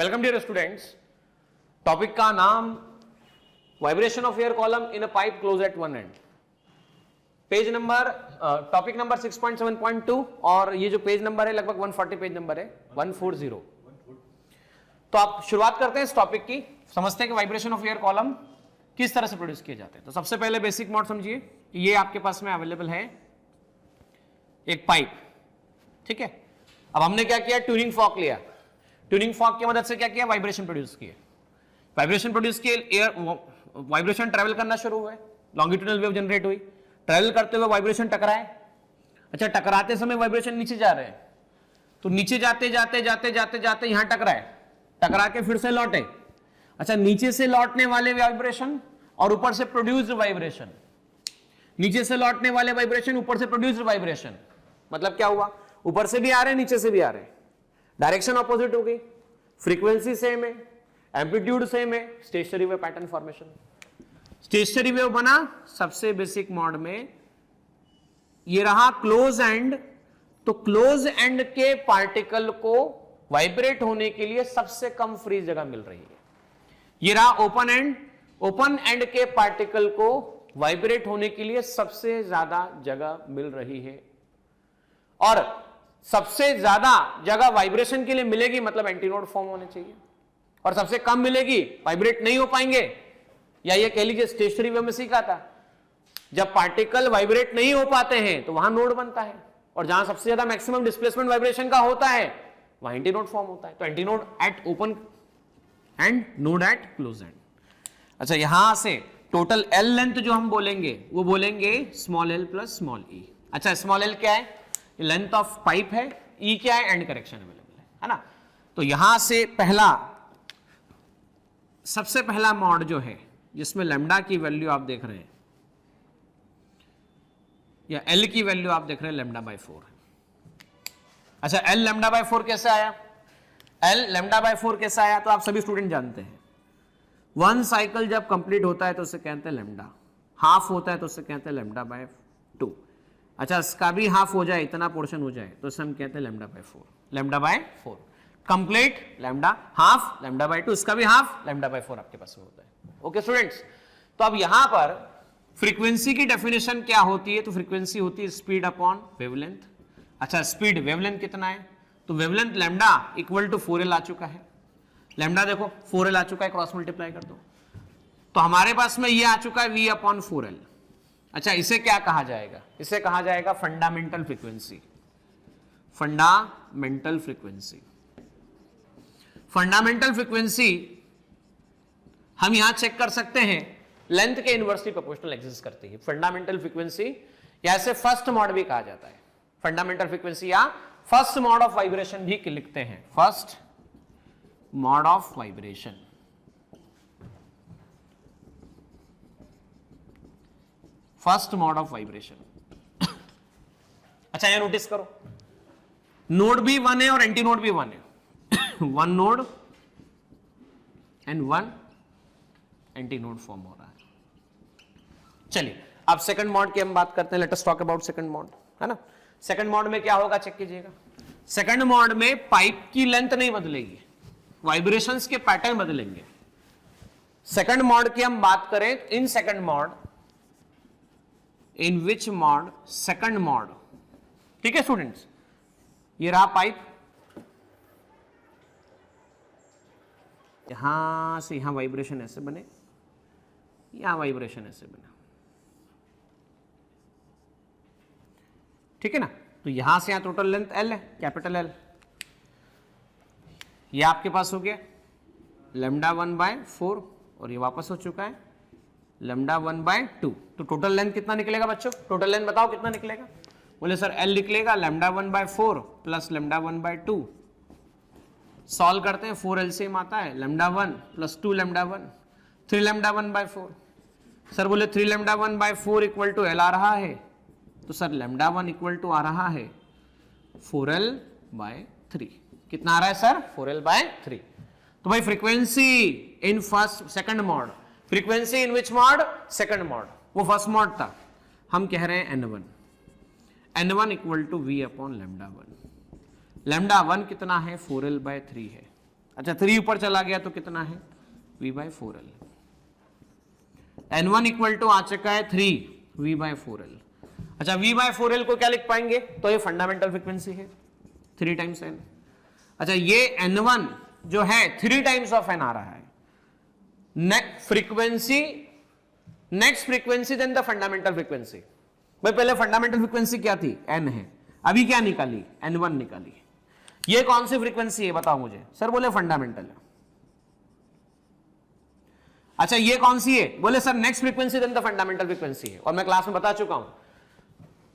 Welcome dear students. Topic का नाम vibration of air column in a pipe close eight one and. Page number topic number 6.7.2 और ये जो page number है लगभग 140 पेज नंबर है 140। तो आप शुरुआत करते हैं इस टॉपिक की, समझते हैं कि वाइब्रेशन ऑफ एयर कॉलम किस तरह से प्रोड्यूस किए जाते हैं। तो सबसे पहले बेसिक मॉड समझिए, ये आपके पास में अवेलेबल है एक पाइप, ठीक है। अब हमने क्या किया, ट्यूनिंग फॉर्क लिया, ट्यूनिंग फॉर्क की मदद से क्या किया, वाइब्रेशन प्रोड्यूस किए। वाइब्रेशन प्रोड्यूस किए, एयर वाइब्रेशन ट्रैवल करना शुरू हुआ, लॉन्गिट्यूडनल वेव जनरेट हुई, ट्रैवल करते हुए वाइब्रेशन टकराए। अच्छा, टकराते समय वाइब्रेशन नीचे जा रहे हैं, तो नीचे जाते जाते जाते जाते जाते यहां टकराए, टकरा के फिर से लौटे। अच्छा, नीचे से लौटने वाले वाइब्रेशन और ऊपर से प्रोड्यूस्ड वाइब्रेशन, नीचे से लौटने वाले वाइब्रेशन ऊपर से प्रोड्यूस्ड वाइब्रेशन, मतलब क्या हुआ, ऊपर से भी आ रहे हैं नीचे से भी आ रहे हैं, डायरेक्शन ऑपोजिट हो गई, फ्रीक्वेंसी सेम है, एम्पलीट्यूड सेम है, stationary wave pattern formation. Stationary wave बना सबसे बेसिक मॉड में, ये रहा क्लोज एंड, तो क्लोज एंड के पार्टिकल को वाइब्रेट होने के लिए सबसे कम फ्री जगह मिल रही है। ये रहा ओपन एंड, ओपन एंड के पार्टिकल को वाइब्रेट होने के लिए सबसे ज्यादा जगह मिल रही है, और सबसे ज्यादा जगह वाइब्रेशन के लिए मिलेगी, मतलब एंटीनोड फॉर्म होने चाहिए, और सबसे कम मिलेगी, वाइब्रेट नहीं हो पाएंगे। या ये कह लीजिए स्टेशनरी वेव में सीखा था, जब पार्टिकल वाइब्रेट नहीं हो पाते हैं तो वहां नोड बनता है, और जहां सबसे ज्यादा मैक्सिमम डिस्प्लेसमेंट वाइब्रेशन का होता है वहां एंटीनोड फॉर्म होता है। तो antinode eight open and node eight close and. अच्छा, यहां से टोटल एल लेंथ जो हम बोलेंगे वो बोलेंगे स्मॉल एल प्लस स्मॉल ई। अच्छा, स्मॉल एल क्या है, लेंथ ऑफ पाइप है, ई क्या है, एंड करेक्शन अवेलेबल है ना। तो यहां से सबसे पहला मॉड जो है जिसमें लैम्डा की वैल्यू आप देख रहे हैं, या एल की वैल्यू आप देख रहे हैं लैम्डा बाय 4 है। अच्छा, एल लैम्डा बाय 4 कैसे आया, एल लैम्डा बाय 4 कैसे आया, तो आप सभी स्टूडेंट जानते हैं, वन साइकिल जब कंप्लीट होता है तो उसे कहते हैं लैम्डा, हाफ होता है तो उसे कहते हैं लैम्डा बाय 2। अच्छा, इसका भी हाफ हो जाए, इतना पोर्शन हो जाए तो इसे हम कहते हैं lambda by 4, lambda by 4 complete, lambda half, lambda by 2, इसका भी हाफ, लैम्डा बाय 4 आपके पास होता है। ओके स्टूडेंट्स, तो अब यहां पर फ्रीक्वेंसी की डेफिनेशन क्या होती है, तो फ्रीक्वेंसी होती है स्पीड अपॉन वेवलेंथ। अच्छा, स्पीड वेवलेंथ कितना है, तो wavelength lambda equal to 4l आ चुका है, लैम्डा देखो 4l आ चुका है, क्रॉस मल्टीप्लाई कर दो, तो हमारे पास में ये आ चुका है v अपॉन 4l। अच्छा, इसे क्या कहा जाएगा, इसे कहा जाएगा fundamental frequency, fundamental frequency. Fundamental frequency हम यहां चेक कर सकते हैं, लेंथ के इनवर्सली प्रोपोर्शनल एग्जिस्ट करती है फंडामेंटल फ्रीक्वेंसी, या इसे फर्स्ट मॉड भी कहा जाता है, फंडामेंटल फ्रीक्वेंसी या फर्स्ट मॉड ऑफ वाइब्रेशन भी लिखते हैं, first mod of vibration. First mod of vibration. अच्छा, ये नोटिस करो, नोड भी 1 है और एंटी नोड भी 1 है, 1 node and 1 anti node form हो रहा है। चलिए, अब सेकंड मॉड की हम बात करते हैं, let us talk about second mod, है ना। सेकंड मॉड में क्या होगा, चेक कीजिएगा। सेकंड मॉड में पाइप की लेंथ नहीं बदलेगी, वाइब्रेशंस के पैटर्न बदलेंगे। सेकंड मॉड की हम बात करें, in second mod, in which mode, second mod, ठीक है स्टूडेंट्स। ये रहा पाइप, यहां से यहां वाइब्रेशन ऐसे बने, यहां वाइब्रेशन ऐसे बना, ठीक है ना। तो यहां से यहां टोटल लेंथ एल है, कैपिटल एल। ये आपके पास हो गया लैम्डा 1 बाय 4, और ये वापस हो चुका है लैम्डा 1 बाय 2। तो टोटल लेंथ कितना निकलेगा बच्चों, टोटल लेंथ बताओ कितना निकलेगा, बोले सर एल निकलेगा lambda 1 by 4 plus lambda 1 by 2। Solve करते हैं, 4 एलसीएम आता है, lambda 1 plus 2 lambda 1, 3 lambda 1 by 4। Sir बोले 3 lambda 1 by 4 equal to L आ रहा है, तो सर लैम्डा 1 इक्वल टू आ रहा है 4l बाय 3। कितना आ रहा है सर, 4l बाय 3। तो भाई frequency in first second mode, frequency in which mode, second mode, वो फर्स्ट मॉड था, हम कह रहे हैं n1, n1 equal to v upon lambda 1। Lambda 1 कितना है, 4l बाय 3 है, अच्छा 3 ऊपर चला गया तो कितना है v/4l। n1 इक्वल टू आ चुका है 3 v/4l। अच्छा v/4l को क्या लिख पाएंगे, तो ये फंडामेंटल फ्रीक्वेंसी है 3 टाइम्स n। अच्छा ये n1 जो है 3 टाइम्स ऑफ n आ रहा है, next frequency then the fundamental frequency. भाई पहले फंडामेंटल फ्रीक्वेंसी क्या थी, n है, अभी क्या निकाली, n1 निकाली। ये कौन सी फ्रीक्वेंसी है बताओ मुझे, सर बोले फंडामेंटल है। अच्छा ये कौन सी है, बोले sir next frequency then the fundamental frequency है। और मैं क्लास में बता चुका हूं,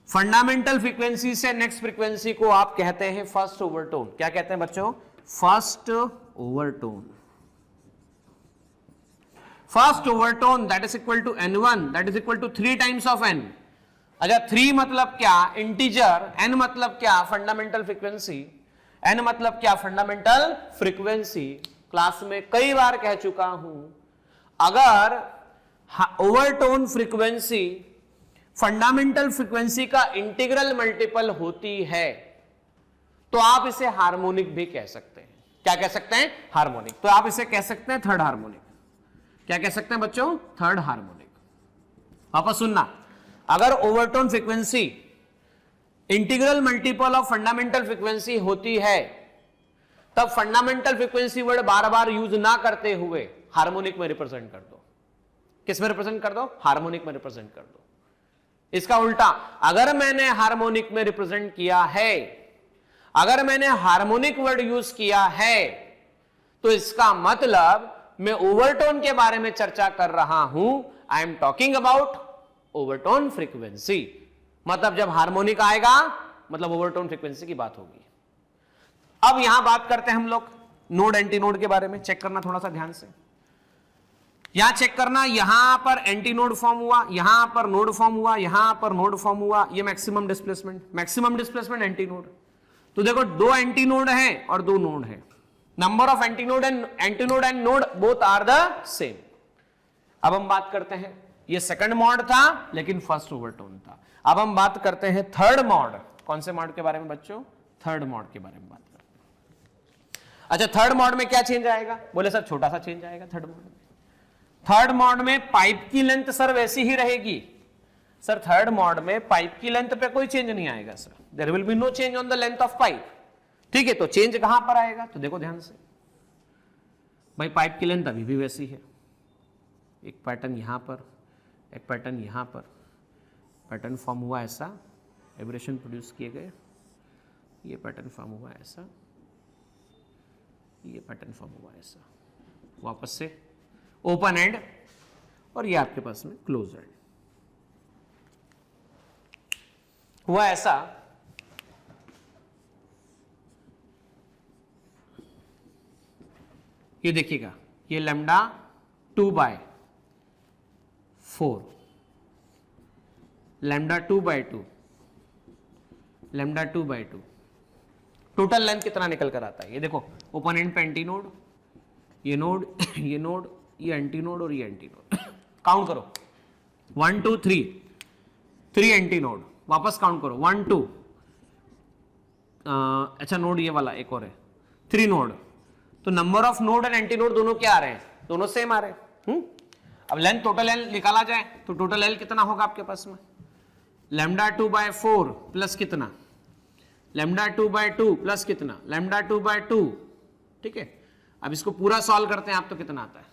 फंडामेंटल फ्रीक्वेंसी से नेक्स्ट फ्रीक्वेंसी को आप कहते हैं फर्स्ट ओवरटोन। क्या कहते हैं बच्चों, first overtone. First overtone that is equal to n1 that is equal to 3 times of n। अच्छा 3 मतलब क्या, इंटीजर, n मतलब क्या, फंडामेंटल फ्रीक्वेंसी, n मतलब क्या, फंडामेंटल फ्रीक्वेंसी। क्लास में कई बार कह चुका हूं, अगर ओवरटोन फ्रीक्वेंसी फंडामेंटल फ्रीक्वेंसी का इंटीग्रल मल्टीपल होती है तो आप इसे हार्मोनिक भी कह सकते हैं। क्या कह सकते हैं, हार्मोनिक। तो आप इसे कह सकते हैं थर्ड हार्मोनिक। क्या कह सकते हैं बच्चों, थर्ड हार्मोनिक। वापस सुनना, अगर overtone frequency integral multiple of fundamental frequency होती है तब फंडामेंटल फ्रीक्वेंसी वर्ड बार बार यूज ना करते हुए हार्मोनिक में रिप्रेजेंट कर दो। किस में रिप्रेजेंट कर दो, हार्मोनिक में रिप्रेजेंट कर दो। इसका उल्टा, अगर मैंने हार्मोनिक में रिप्रेजेंट किया है, अगर मैंने हार्मोनिक वर्ड यूज किया है तो इसका मतलब मैं ओवरटोन के बारे में चर्चा कर रहा हूं। I am talking about overtone frequency. मतलब जब हार्मोनिक आएगा मतलब ओवरटोन फ्रीक्वेंसी की बात होगी। अब यहां बात करते हैं हम लोग नोड एंटी नोड के बारे में। चेक करना थोड़ा सा ध्यान से, यहां चेक करना, यहां पर एंटी नोड फॉर्म हुआ, यहां पर नोड फॉर्म हुआ, यहां पर नोड फॉर्म हुआ, ये मैक्सिमम डिस्प्लेसमेंट एंटी नोड। तो देखो 2 एंटी नोड है और 2 नोड है। Number of anti node and node both are the same. अब हम बात करते हैं, ये सेकंड मॉड था लेकिन फर्स्ट ओवरटोन था। अब हम बात करते हैं थर्ड मॉड। कौन से मॉड के बारे में बच्चों, थर्ड मॉड के बारे में बात करते हैं। अच्छा थर्ड मॉड में क्या चेंज आएगा, बोले सर छोटा सा चेंज आएगा थर्ड मॉड में। थर्ड मॉड में पाइप की लेंथ सर वैसी ही रहेगी। सर थर्ड मॉड में पाइप की लेंथ पे कोई चेंज नहीं आएगा sir, there will be no change on the length of pipe. ठीक है, तो चेंज कहां पर आएगा, तो देखो ध्यान से भाई, पाइप की लेंथ अभी भी वैसी है। एक पैटर्न यहां पर, एक पैटर्न यहां पर, पैटर्न फॉर्म हुआ ऐसा, वाइब्रेशन प्रोड्यूस किए गए, ये पैटर्न फॉर्म हुआ ऐसा, ये पैटर्न फॉर्म हुआ ऐसा, वापस से ओपन एंड, और ये आपके पास में क्लोज एंड हुआ ऐसा। ये देखिएगा, ये lambda 2/4, lambda 2/2, lambda 2/2, total length कितना निकल कर आता है। ये देखो ओपन एंड पे एंटी नोड, ये नोड, ये नोड, ये एंटी नोड और ये एंटी नोड। काउंट करो 1 2 3 एंटी नोड, वापस काउंट करो 1 2, अच्छा नोड ये वाला एक और है, 3 नोड। तो number of node and anti node दोनों क्या आ रहे हैं, दोनों सेम आ रहे हैं। अब लेंथ टोटल एल निकाला जाए तो टोटल एल कितना होगा आपके पास में, लैम्डा 2/4 प्लस कितना, लैम्डा 2/2 प्लस कितना, लैम्डा 2/2। ठीक है, अब इसको पूरा सॉल्व करते हैं आप तो कितना आता है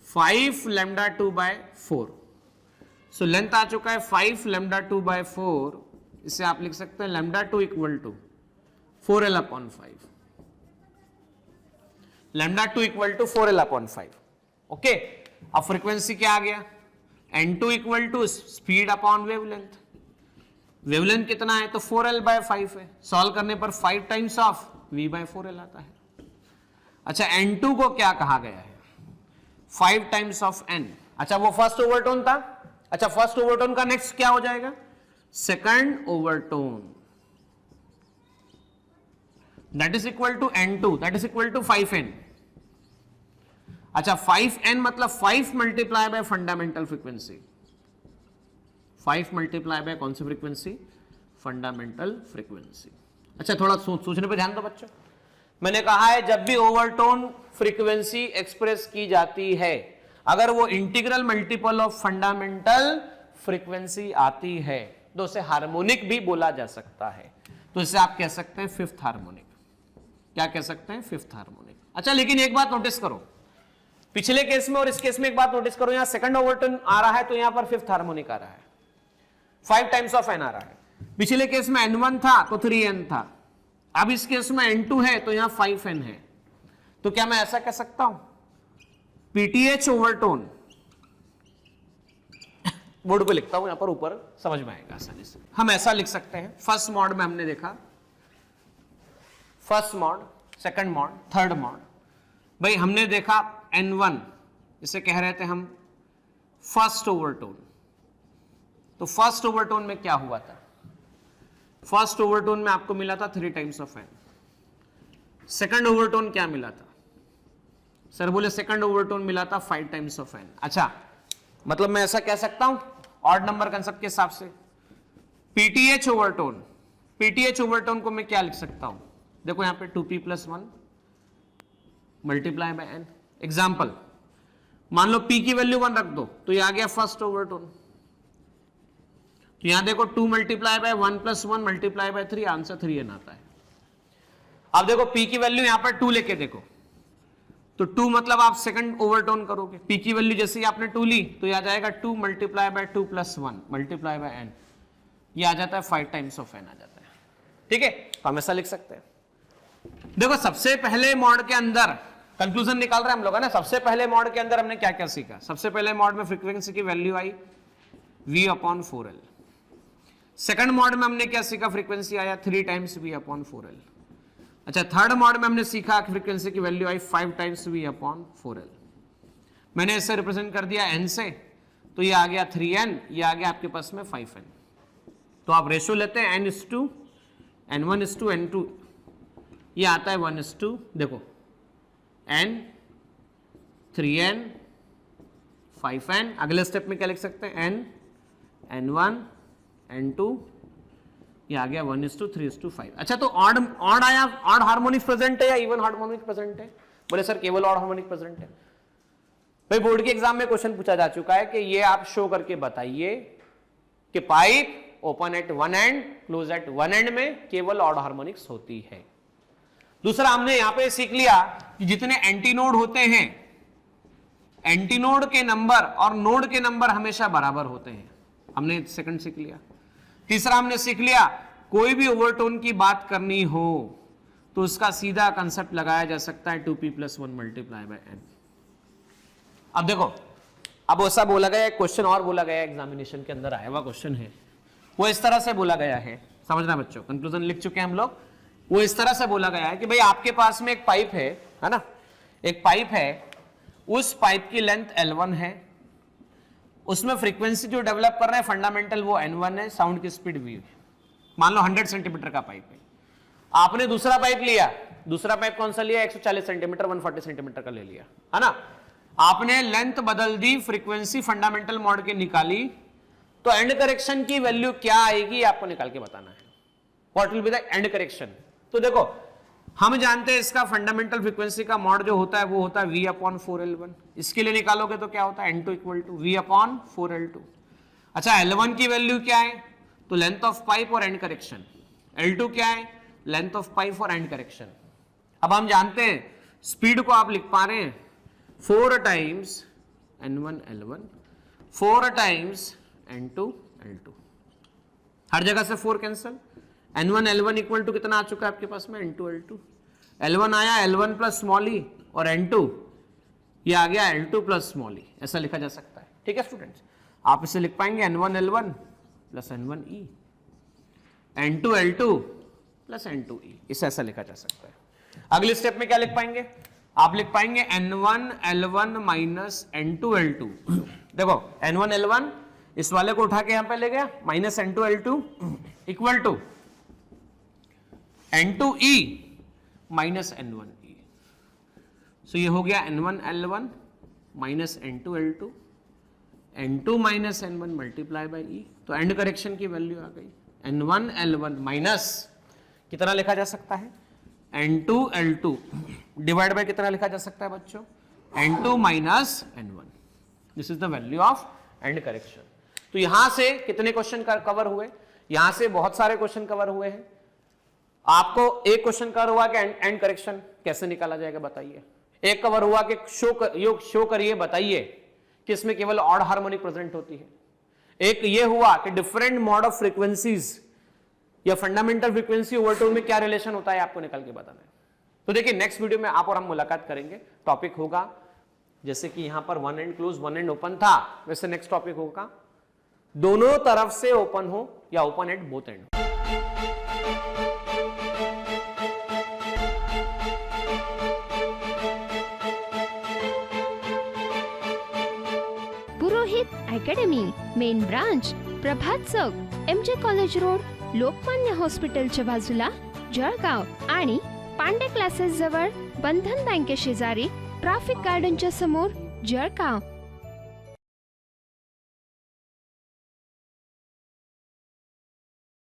5 लैम्डा 2/4। सो लेंथ आ चुका है 5 लैम्डा 2/4। इसे आप लिख सकते हैं lambda 2 equal to 4l/5, lambda 2 equal to 4l/5। Okay, अब फ्रीक्वेंसी क्या आ गया, n2 equal to speed upon wavelength. Wavelength कितना है तो 4l/5 है, सॉल्व करने पर 5 टाइम्स ऑफ v/4l आता है। अच्छा n2 को क्या कहा गया है, 5 टाइम्स ऑफ n। अच्छा वो फर्स्ट ओवरटोन था। अच्छा फर्स्ट ओवरटोन का नेक्स्ट क्या हो जाएगा, second overtone, that is equal to n2, that is equal to 5n। अच्छा 5n मतलब 5 multiply by fundamental frequency, 5 multiply by कौन सी फ्रीक्वेंसी, फंडामेंटल फ्रीक्वेंसी। अच्छा थोड़ा सोचने पे ध्यान दो बच्चों, मैंने कहा है जब भी ओवरटोन फ्रीक्वेंसी एक्सप्रेस की जाती है, अगर वो integral multiple of fundamental frequency आती है तो उसे हार्मोनिक भी बोला जा सकता है। तो इसे आप कह सकते हैं फिफ्थ हार्मोनिक। क्या कह सकते हैं? Fifth harmonic. अच्छा, लेकिन एक बात नोटिस करो, पिछले केस में और इस केस में एक बात नोटिस करो, यहां सेकंड ओवरटोन आ रहा है तो यहां पर फिफ्थ हार्मोनिक आ रहा है, 5 टाइम्स ऑफ एन आ रहा है। पिछले केस में n1 था तो 3n था, अब इस केस में n2 है तो यहां 5n है। तो क्या मैं ऐसा कह सकता हूं पीटीएच ओवरटोन, बोर्ड पे लिखता हूं यहां पर, ऊपर समझ में आएगा आसानी से। हम ऐसा लिख सकते हैं, फर्स्ट मॉड में हमने देखा, first mod, second mod, third mod. भाई हमने देखा n1, इसे कह रहे थे हम फर्स्ट ओवरटोन। तो फर्स्ट ओवरटोन में क्या हुआ था? फर्स्ट ओवरटोन में आपको मिला था 3 times of n। Second overtone क्या मिला था? सर बोले सेकंड ओवरटोन मिला था 5 टाइम्स ऑफ n। अच्छा, मतलब मैं ऐसा कह सकता हूं ऑड नंबर कंसेप्ट के हिसाब से पीटीएच ओवरटोन, पीटीएच ओवरटोन को मैं क्या लिख सकता हूं? देखो यहां पे 2p+1 multiply by n। Example, मान लो p की वैल्यू 1 रख दो तो ये आ गया फर्स्ट ओवरटोन। तो यहां देखो 2 multiply by 1 + 1 multiply by 3, answer 3n आता है। अब देखो p की वैल्यू यहां पर 2 लेके देखो, तो 2 मतलब आप सेकंड ओवरटोन करोगे। p की वैल्यू जैसे ही आपने 2 ली तो ये आ जाएगा 2 multiply by 2 + 1 multiply by n, ये आ जाता है 5 टाइम्स ऑफ n आ जाता है। ठीक है, तो हम ऐसा लिख सकते हैं। देखो सबसे पहले मॉड के अंदर कंक्लूजन निकाल रहे हैं हम लोग, है ना। सबसे पहले मॉड के अंदर हमने क्या क्या सीखा? सबसे पहले मॉड में फ्रीक्वेंसी की वैल्यू आई v/4l। सेकंड मॉड में हमने क्या सीखा? फ्रीक्वेंसी आया 3 टाइम्स v/4l। अच्छा, थर्ड मॉड में हमने सीखा फ्रीक्वेंसी की वैल्यू आई 5 टाइम्स v/4l। मैंने इसे रिप्रेजेंट कर दिया n से, तो ये आ गया 3n, ये आ गया आपके पास में 5n। तो आप रेशियो लेते हैं n1:n2, ये आता है 1:, देखो n 3n 5n। अगले स्टेप में क्या लिख सकते हैं? n n1 n2, ये आ गया 1:3:5। अच्छा, तो ऑड आया, ऑड हार्मोनिक प्रेजेंट है या इवन हार्मोनिक प्रेजेंट है? बोले सर केवल ऑड हार्मोनिक प्रेजेंट है। भाई बोर्ड के एग्जाम में क्वेश्चन पूछा जा चुका है कि ये आप शो करके बताइए कि pipe open at one and close eight one and में केवल ऑड हार्मोनिक्स होती है। दूसरा हमने यहां पे सीख लिया कि जितने एंटीनोड होते हैं, एंटीनोड के नंबर और नोड के नंबर हमेशा बराबर होते हैं, हमने सेकंड सीख लिया। तीसरा हमने सीख लिया कोई भी ओवरटोन की बात करनी हो तो उसका सीधा कंसेप्ट लगाया जा सकता है 2p+1 मल्टीप्लाई बाय n। अब देखो, अब ऐसा बोला गया, एक क्वेश्चन और बोला गया एग्जामिनेशन के अंदर आया हुआ क्वेश्चन है, वो इस तरह से बोला गया है, समझना बच्चों, कंक्लूजन लिख चुके हैं हम लोग। वो इस तरह से बोला गया है कि भाई आपके पास में एक पाइप है ना, एक पाइप है, उस पाइप की लेंथ L1 है, उसमें फ्रीक्वेंसी जो डेवलप कर रहे हैं फंडामेंटल वो N1 है, साउंड की स्पीड V है। मान लो 100 सेंटीमीटर का पाइप है, आपने दूसरा पाइप लिया, दूसरा पाइप कौन सा लिया? 140 सेंटीमीटर 140 सेंटीमीटर का ले लिया, है ना। आपने लेंथ बदल दी, फ्रीक्वेंसी फंडामेंटल मॉड के निकाली, तो एंड करेक्शन की वैल्यू क्या आएगी आपको निकाल के बताना है। What will be the end correction? तो देखो हम जानते हैं इसका फंडामेंटल फ्रीक्वेंसी का मॉड जो होता है वो होता है v/4l1। इसके लिए निकालोगे तो क्या होता है? n2 = v/4l2। अच्छा, L1 की वैल्यू क्या है? तो लेंथ ऑफ पाइप और एंड करेक्शन। L2 क्या है? लेंथ ऑफ पाइप और एंड करेक्शन। अब हम जानते हैं स्पीड को आप लिख पा रहे हैं 4 टाइम्स n1l1, 4 टाइम्स n2l2, हर जगह से 4 कैंसिल। n1l1 = कितना आ चुका है आपके पास में? n2l2। L1 आया, L1 + स्मॉल e, और n2 ये आ गया L2 + स्मॉल e, ऐसा लिखा जा सकता है। ठीक है स्टूडेंट्स, आप इसे लिख पाएंगे n1l1 + n1e, n2l2 + n2e, इसे ऐसा लिखा जा सकता है। अगले स्टेप में क्या लिख पाएंगे? आप लिख पाएंगे n1l1 - n2l2। देखो n1l1 इस वाले को उठा के यहां पे ले गया, minus n2l2 equal to n2e minus n1e। So ये हो गया n1l1 minus n2l2, n2 minus n1 multiply by e। तो एंड करेक्शन की वैल्यू आ गई n1l1 माइनस कितना लिखा जा सकता है? N2 L2 डिवाइड बाय कितना लिखा जा सकता है बच्चों, N2 minus N1. This is the value of and correction. तो यहां से कितने क्वेश्चन कवर हुए, यहां से बहुत सारे क्वेश्चन कवर हुए हैं. आपको एक क्वेश्चन कवर हुआ कि एंड करेक्शन कैसे निकाला जाएगा बताइए. एक कवर हुआ कि शो करिए बताइए कि इसमें केवल ऑड हार्मोनिक प्रेजेंट होती है. एक ये हुआ कि डिफरेंट मॉड ऑफ फ्रीक्वेंसीज या फंडामेंटल फ्रीक्वेंसी ओवरटोन में क्या रिलेशन होता है आपको निकल के बताना है. तो देखिए नेक्स्ट वीडियो में आप और हम मुलाकात करेंगे. टॉपिक होगा जैसे कि यहां पर one and close one and open था, वैसे नेक्स्ट टॉपिक होगा दोनों तरफ से ओपन हो या open at both and. Purohit academy, main branch Prabhat Chowk, MJ college road, Lokmanya हॉस्पिटलच्या बाजूला, जळगाव. आणि पांडे क्लासेस जवळ, बंधन बँके शेजारी, ट्रॅफिक गार्डनच्या समोर, जळगाव.